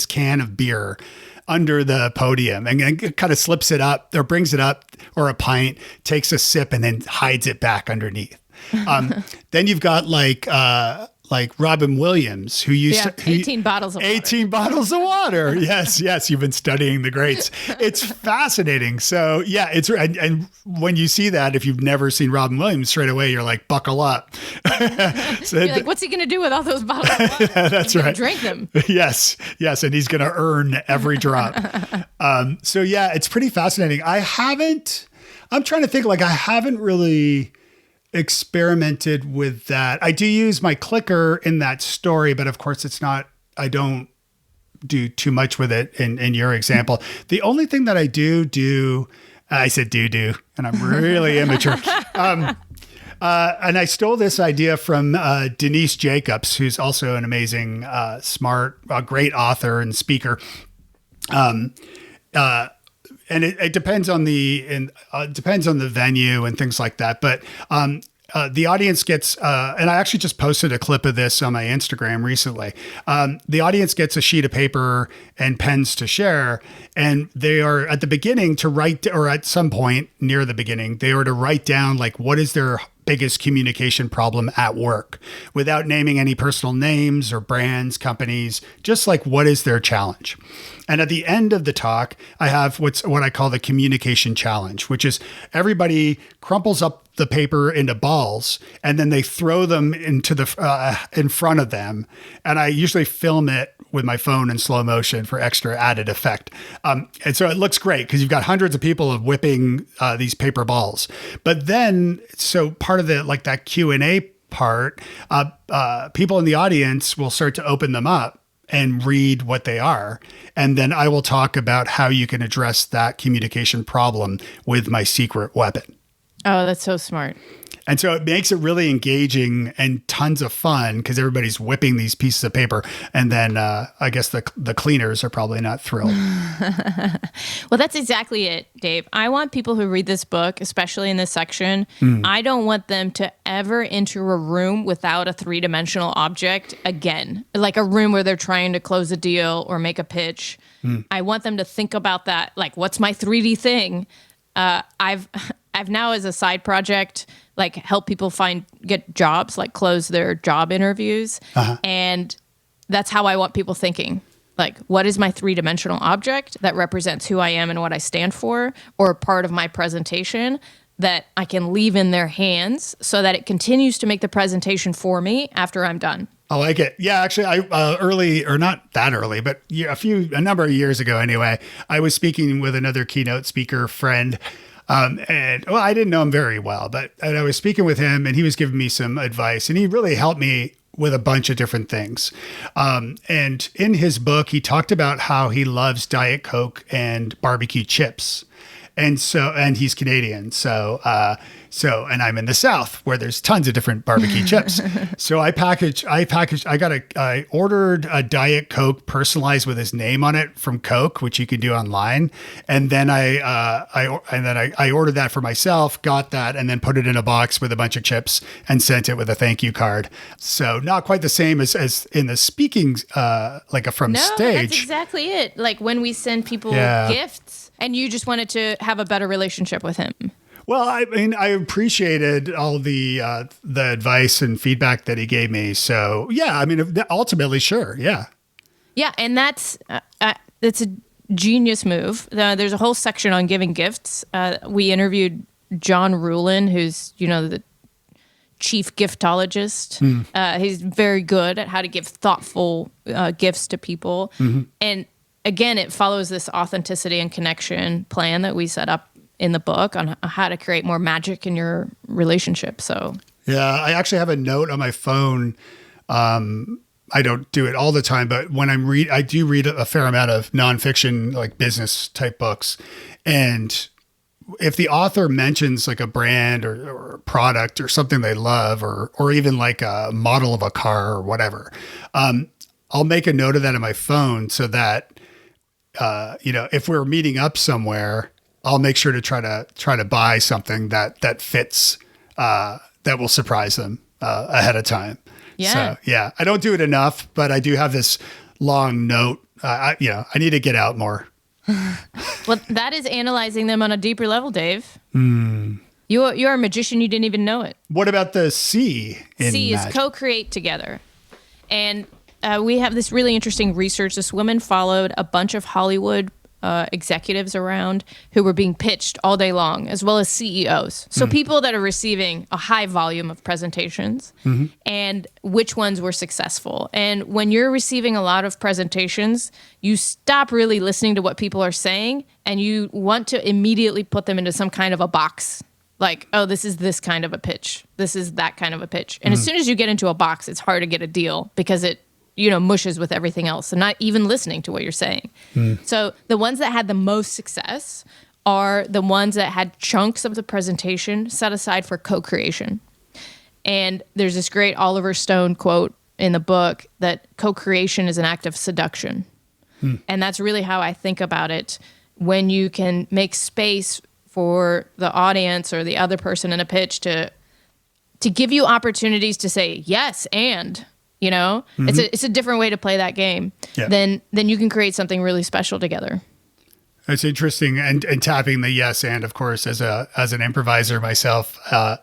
can of beer under the podium and kind of slips it up or brings it up, or a pint, takes a sip and then hides it back underneath. Then you've got like Robin Williams, who used 18 bottles of water. 18 bottles of water. Yes. You've been studying the greats. It's fascinating. So yeah, and when you see that, if you've never seen Robin Williams, straight away, you're like, buckle up. So you're like, what's he going to do with all those bottles of water? That's right. Drink them. Yes. And he's going to earn every drop. So yeah, it's pretty fascinating. I'm trying to think, like, I haven't really experimented with that. I do use my clicker in that story, but of course I don't do too much with it in your example. The only thing that I do, I said do, and I'm really immature. And I stole this idea from Denise Jacobs, who's also an amazing, smart, great author and speaker. And it depends on the venue and things like that. But the audience gets, and I actually just posted a clip of this on my Instagram recently. The audience gets a sheet of paper and pens to share, and they are at the beginning to write, or at some point near the beginning, they are to write down, like, what is their biggest communication problem at work, without naming any personal names or brands, companies, just like, what is their challenge? And at the end of the talk, I have what I call the communication challenge, which is everybody crumples up the paper into balls and then they throw them into in front of them. And I usually film it with my phone in slow motion for extra added effect. And so it looks great because you've got hundreds of people whipping these paper balls. But then, so part of that Q&A part, people in the audience will start to open them up and read what they are. And then I will talk about how you can address that communication problem with my secret weapon. Oh, that's so smart. And so it makes it really engaging and tons of fun because everybody's whipping these pieces of paper. And then I guess the cleaners are probably not thrilled. Well, that's exactly it, Dave. I want people who read this book, especially in this section, I don't want them to ever enter a room without a three-dimensional object again, like a room where they're trying to close a deal or make a pitch. I want them to think about that, like, what's my 3D thing? I've now, as a side project, like, help people get jobs, like close their job interviews. And that's how I want people thinking. Like, what is my three-dimensional object that represents who I am and what I stand for, or part of my presentation that I can leave in their hands so that it continues to make the presentation for me after I'm done. I like it. Yeah, actually, I early, or not that early, but a number of years ago anyway, I was speaking with another keynote speaker friend. And I didn't know him very well, but I was speaking with him and he was giving me some advice, and he really helped me with a bunch of different things. And in his book, he talked about how he loves Diet Coke and barbecue chips. And he's Canadian. So So, and I'm in the South where there's tons of different barbecue chips. So I ordered a Diet Coke personalized with his name on it from Coke, which you can do online. And then I ordered that for myself, got that, and then put it in a box with a bunch of chips and sent it with a thank you card. So not quite the same as in the speaking, from stage. That's exactly it. Like when we send people gifts and you just wanted to have a better relationship with him. Well, I mean, I appreciated all the advice and feedback that he gave me. So, yeah, I mean, ultimately, sure, yeah. Yeah, and that's a genius move. There's a whole section on giving gifts. We interviewed John Rulin, who's, the chief giftologist. He's very good at how to give thoughtful gifts to people. Mm-hmm. And again, it follows this authenticity and connection plan that we set up in the book on how to create more magic in your relationship. So, yeah, I actually have a note on my phone. I don't do it all the time, but when I do read a fair amount of nonfiction, like business type books. And if the author mentions like a brand or a product or something they love, or even like a model of a car or whatever, I'll make a note of that in my phone so that, if we're meeting up somewhere, I'll make sure to try to buy something that fits, that will surprise them ahead of time. Yeah. So, yeah, I don't do it enough, but I do have this long note. I need to get out more. Well, that is analyzing them on a deeper level, Dave. You're a magician. You didn't even know it. What about the C? C is co-create together. And we have this really interesting research. This woman followed a bunch of Hollywood executives around who were being pitched all day long, as well as CEOs. So people that are receiving a high volume of presentations, and which ones were successful. And when you're receiving a lot of presentations, you stop really listening to what people are saying, and you want to immediately put them into some kind of a box. Like, oh, this is this kind of a pitch. This is that kind of a pitch. And as soon as you get into a box, it's hard to get a deal because it mushes with everything else and not even listening to what you're saying. So the ones that had the most success are the ones that had chunks of the presentation set aside for co-creation. And there's this great Oliver Stone quote in the book that co-creation is an act of seduction. And that's really how I think about it. When you can make space for the audience or the other person in a pitch to give you opportunities to say yes and... it's a different way to play that game. Yeah. Then you can create something really special together. It's interesting, and tapping the yes and, of course, as an improviser myself,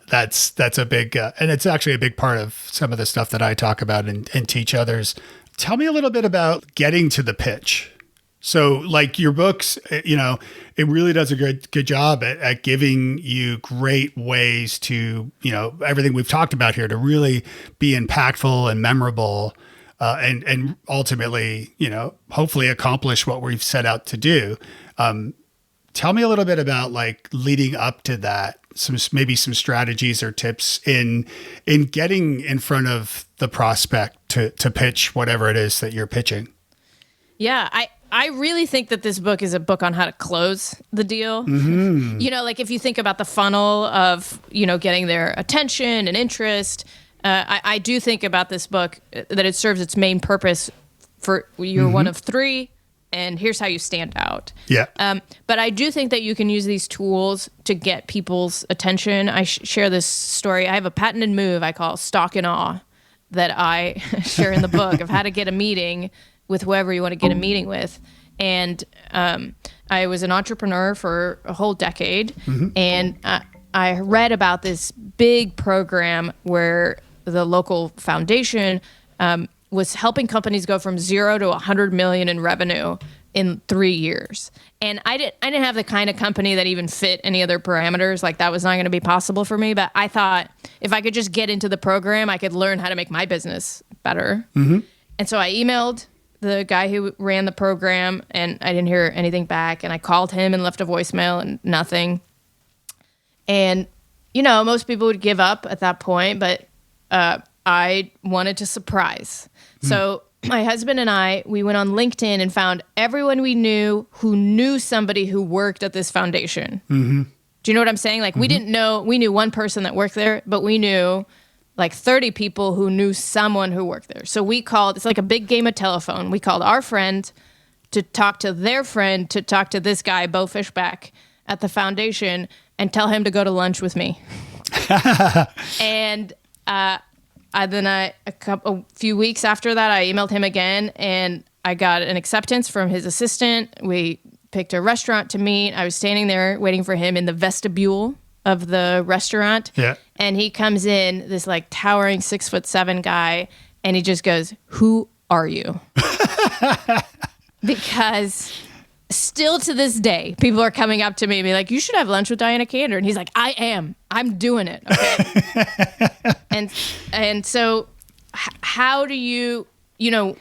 that's a big and it's actually a big part of some of the stuff that I talk about and teach others. Tell me a little bit about getting to the pitch. So, like your books, it really does a good job at giving you great ways to, everything we've talked about here to really be impactful and memorable, and ultimately, hopefully accomplish what we've set out to do. Tell me a little bit about like leading up to that, maybe some strategies or tips in getting in front of the prospect to pitch whatever it is that you're pitching. Yeah, I really think that this book is a book on how to close the deal. Like if you think about the funnel of, getting their attention and interest, I do think about this book that it serves its main purpose for you're one of three, and here's how you stand out. Yeah. But I do think that you can use these tools to get people's attention. I share this story. I have a patented move I call stalk and awe that I share in the book of how to get a meeting with whoever you want to get a meeting with. And I was an entrepreneur for a whole decade. And I read about this big program where the local foundation was helping companies go from 0 to 100 million in revenue in 3 years. And I didn't have the kind of company that even fit any other parameters. Like that was not going to be possible for me. But I thought if I could just get into the program, I could learn how to make my business better. And so I emailed the guy who ran the program, and I didn't hear anything back. And I called him and left a voicemail and nothing. And, most people would give up at that point, but I wanted to surprise. So my husband and I, we went on LinkedIn and found everyone we knew who knew somebody who worked at this foundation. Do you know what I'm saying? Like we knew one person that worked there, but we knew like 30 people who knew someone who worked there. So we called, it's like a big game of telephone. We called our friend to talk to their friend, to talk to this guy, Bo Fishback, at the foundation and tell him to go to lunch with me. And a few weeks after that, I emailed him again and I got an acceptance from his assistant. We picked a restaurant to meet. I was standing there waiting for him in the vestibule of the restaurant. Yeah. And he comes in, this like towering 6'7" guy, and he just goes, "Who are you?" Because still to this day, people are coming up to me and be like, "You should have lunch with Diana Kander." And he's like, "I am. I'm doing it." Okay. and so how do you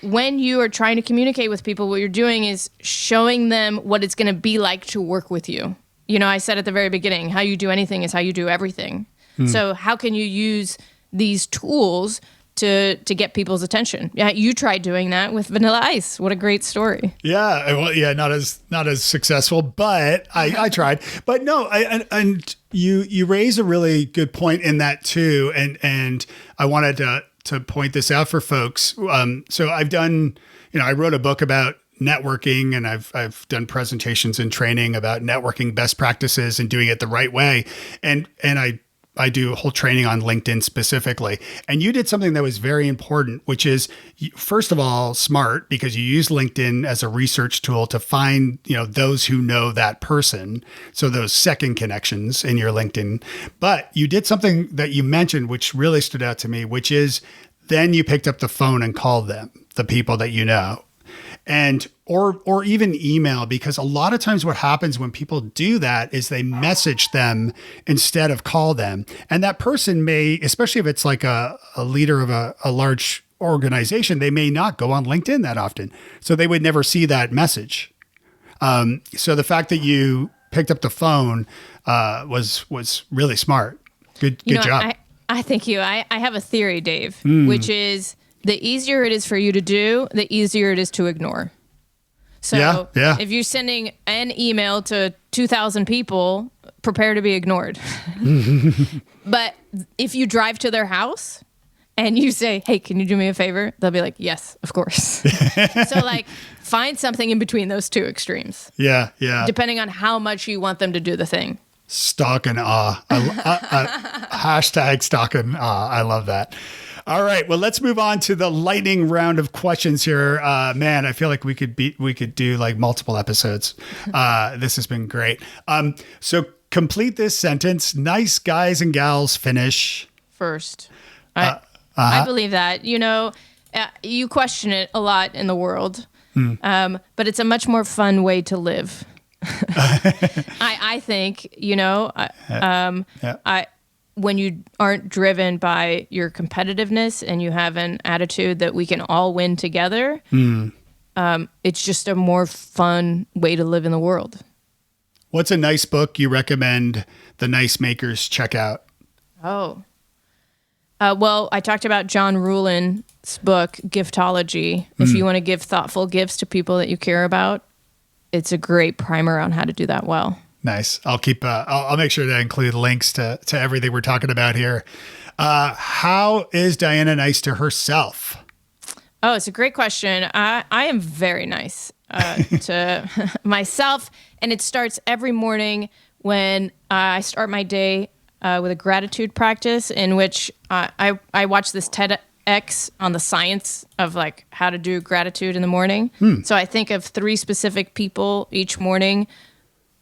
when you are trying to communicate with people, what you're doing is showing them what it's going to be like to work with you. I said at the very beginning, how you do anything is how you do everything. So how can you use these tools to get people's attention? Yeah, you tried doing that with Vanilla Ice. What a great story. Yeah, well, yeah, not as successful, but I tried. But no, and you raise a really good point in that too, and I wanted to point this out for folks. So I've done, I wrote a book about networking, and I've done presentations and training about networking best practices and doing it the right way, and I do a whole training on LinkedIn specifically. And you did something that was very important, which is, first of all, smart, because you use LinkedIn as a research tool to find, those who know that person. So those second connections in your LinkedIn. But you did something that you mentioned, which really stood out to me, which is then you picked up the phone and called them, the people that you know. And or even email, because a lot of times what happens when people do that is they message them instead of call them. And that person may, especially if it's like a leader of a large organization, they may not go on LinkedIn that often. So they would never see that message. So the fact that you picked up the phone was really smart. Good job. I thank you. I have a theory, Dave, which is the easier it is for you to do, the easier it is to ignore. So if you're sending an email to 2,000 people, prepare to be ignored. But if you drive to their house and you say, "Hey, can you do me a favor?" They'll be like, "Yes, of course." So like find something in between those two extremes. Yeah. Depending on how much you want them to do the thing. Stock and awe. Hashtag stock and awe. I love that. All right. Well, let's move on to the lightning round of questions here. Man, I feel like we could do like multiple episodes. This has been great. So complete this sentence. Nice guys and gals finish first. I believe that. You question it a lot in the world, but it's a much more fun way to live. I think, when you aren't driven by your competitiveness and you have an attitude that we can all win together, it's just a more fun way to live in the world. What's a nice book you recommend the nice makers check out? Oh, well, I talked about John Ruhlin's book, Giftology. If you want to give thoughtful gifts to people that you care about, it's a great primer on how to do that well. Nice. I'll make sure to include links to everything we're talking about here. How is Diana nice to herself? Oh, it's a great question. I am very nice to myself, and it starts every morning when I start my day with a gratitude practice in which I watch this TEDx on the science of like how to do gratitude in the morning. So I think of 3 specific people each morning,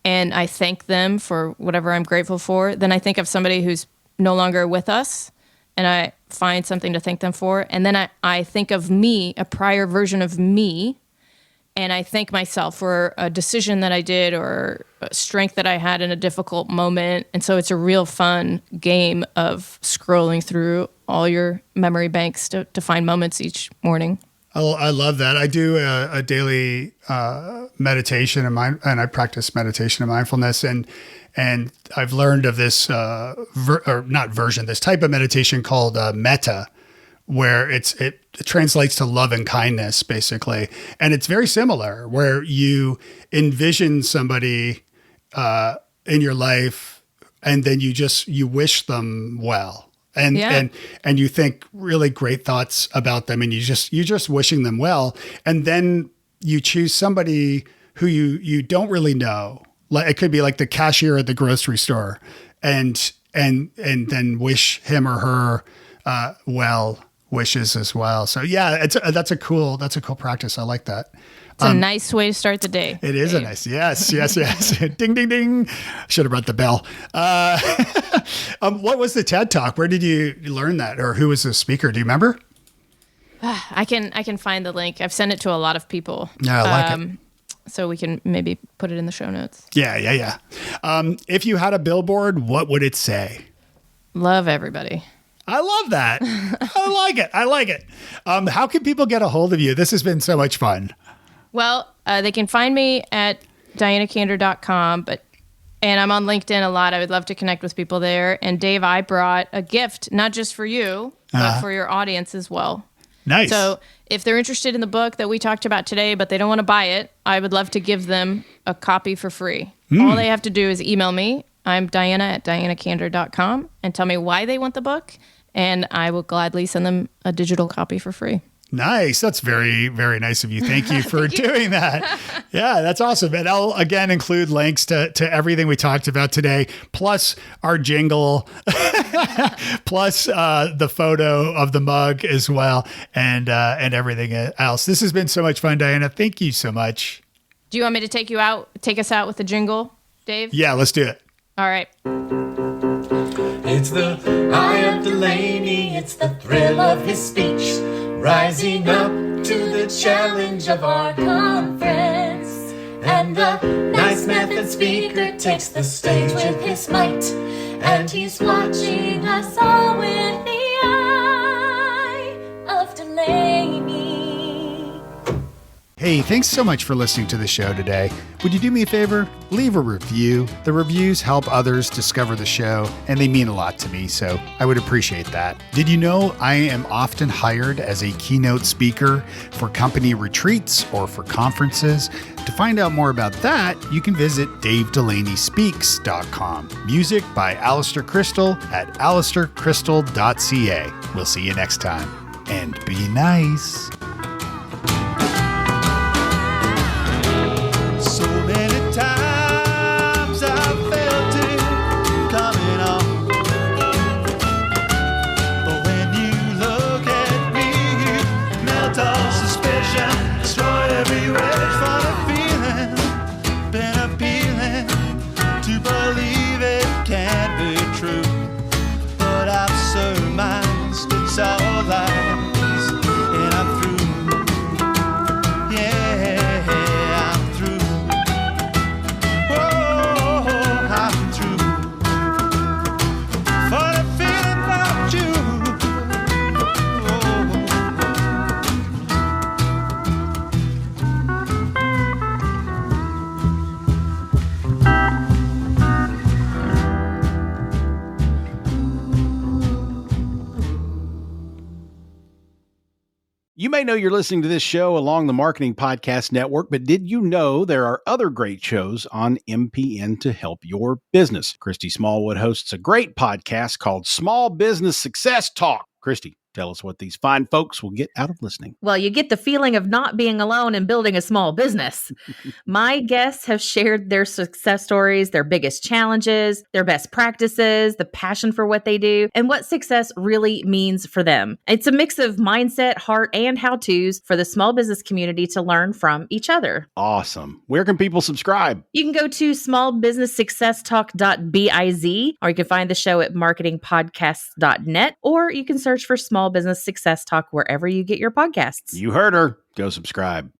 and I thank them for whatever I'm grateful for. Then I think of somebody who's no longer with us, and I find something to thank them for. And then I think of me, a prior version of me, and I thank myself for a decision that I did or a strength that I had in a difficult moment. And so it's a real fun game of scrolling through all your memory banks to find moments each morning. I love that. I do a daily meditation and I practice meditation and mindfulness, and I've learned of this this type of meditation called metta, where it translates to love and kindness basically, and it's very similar where you envision somebody in your life and then you wish them well. And, Yeah. and you think really great thoughts about them, and you're just wishing them well. And then you choose somebody who you don't really know. Like, it could be like the cashier at the grocery store, and then wish him or her well wishes as well. So yeah, that's a cool practice. I like that. It's a nice way to start the day. It is a nice, yes. Ding, ding, ding. Should have brought the bell. What was the TED Talk? Where did you learn that? Or who was the speaker? Do you remember? I can find the link. I've sent it to a lot of people. Yeah, I like it. So we can maybe put it in the show notes. Yeah. If you had a billboard, what would it say? Love everybody. I love that. I like it. How can people get a hold of you? This has been so much fun. Well, they can find me at dianakander.com, and I'm on LinkedIn a lot. I would love to connect with people there. And Dave, I brought a gift, not just for you, but for your audience as well. Nice. So if they're interested in the book that we talked about today, but they don't want to buy it, I would love to give them a copy for free. All they have to do is email me. I'm Diana at dianakander.com, and tell me why they want the book, and I will gladly send them a digital copy for free. Nice. That's very, very nice of you. Thank you for doing that. Yeah, that's awesome. And I'll again include links to everything we talked about today, plus our jingle, plus the photo of the mug as well, and everything else. This has been so much fun, Diana. Thank you so much. Do you want me to take us out with the jingle, Dave? Yeah, let's do it. All right. It's the Eye of Delaney, it's the thrill of his speech, rising up to the challenge of our conference. And the nice method speaker takes the stage with his might, and he's watching us all with the Eye of Delaney. Hey, thanks so much for listening to the show today. Would you do me a favor? Leave a review. The reviews help others discover the show, and they mean a lot to me, so I would appreciate that. Did you know I am often hired as a keynote speaker for company retreats or for conferences? To find out more about that, you can visit davedelaneyspeaks.com. Music by Alistair Crystal at alistaircrystal.ca. We'll see you next time, and be nice. You may know you're listening to this show along the Marketing Podcast Network, but did you know there are other great shows on MPN to help your business? Christy Smallwood hosts a great podcast called Small Business Success Talk. Christy, tell us what these fine folks will get out of listening. Well, you get the feeling of not being alone in building a small business. My guests have shared their success stories, their biggest challenges, their best practices, the passion for what they do, and what success really means for them. It's a mix of mindset, heart, and how-tos for the small business community to learn from each other. Awesome. Where can people subscribe? You can go to smallbusinesssuccesstalk.biz, or you can find the show at marketingpodcasts.net, or you can search for Small Business Success Talk wherever you get your podcasts. You heard her. Go subscribe.